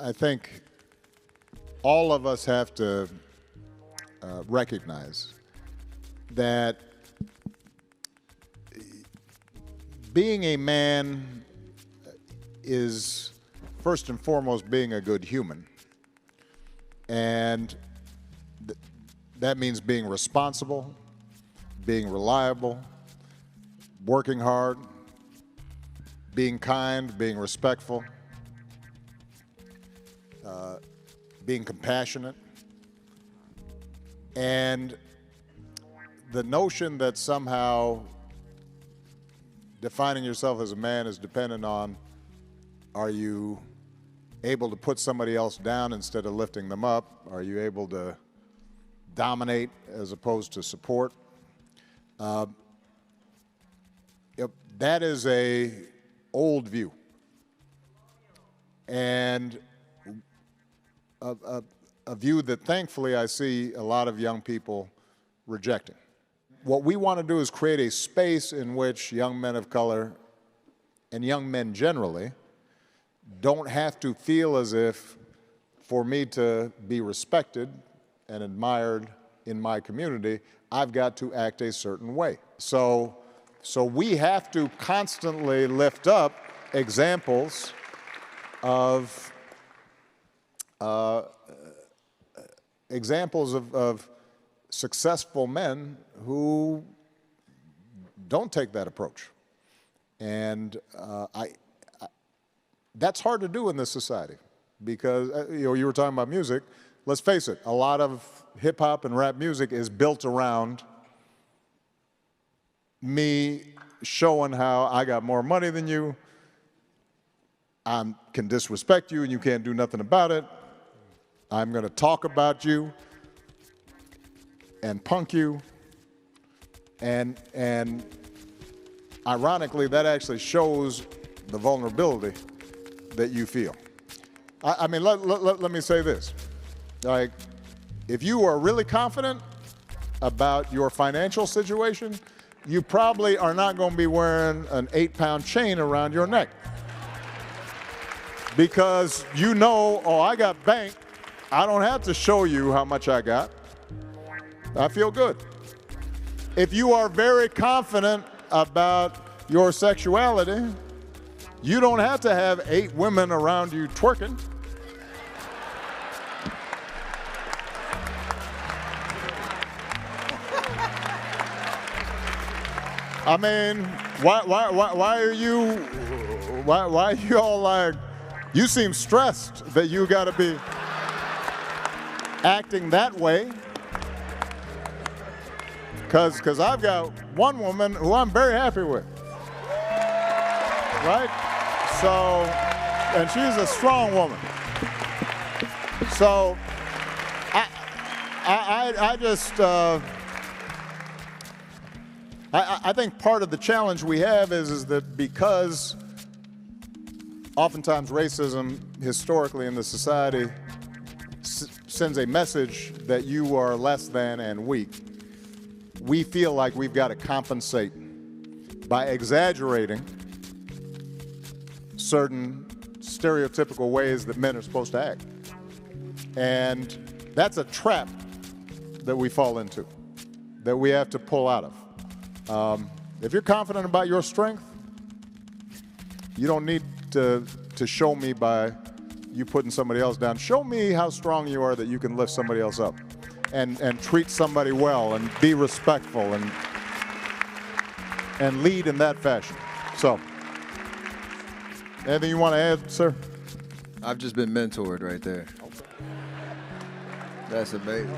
I think all of us have to recognize that being a man is first and foremost being a good human. And that means being responsible, being reliable, working hard, being kind, being respectful, being compassionate. And the notion that somehow defining yourself as a man is dependent on, are you able to put somebody else down instead of lifting them up? Are you able to dominate as opposed to support? That is a old view, and a view that thankfully I see a lot of young people rejecting. What we want to do is create a space in which young men of color and young men generally don't have to feel as if, for me to be respected and admired in my community, I've got to act a certain way. So we have to constantly lift up examples of successful men who don't take that approach. And that's hard to do in this society because, you were talking about music. Let's face it, a lot of hip hop and rap music is built around me showing how I got more money than you, I can disrespect you and you can't do nothing about it, I'm going to talk about you and punk you, and ironically, that actually shows the vulnerability that you feel. I mean, let me say this. Like, if you are really confident about your financial situation, you probably are not going to be wearing an 8-pound chain around your neck. Because you know, oh, I got bank. I don't have to show you how much I got. I feel good. If you are very confident about your sexuality, you don't have to have 8 women around you twerking. I mean, why are you all like, you seem stressed that you got to be acting that way? Because I've got one woman who I'm very happy with, right? So, and she's a strong woman. So, I think part of the challenge we have is that because oftentimes racism historically in the society sends a message that you are less than and weak, we feel like we've got to compensate by exaggerating certain stereotypical ways that men are supposed to act. And that's a trap that we fall into, that we have to pull out of. If you're confident about your strength, you don't need to show me by you putting somebody else down. Show me how strong you are that you can lift somebody else up and treat somebody well and be respectful and lead in that fashion. So, anything you want to add, sir? I've just been mentored right there. That's amazing.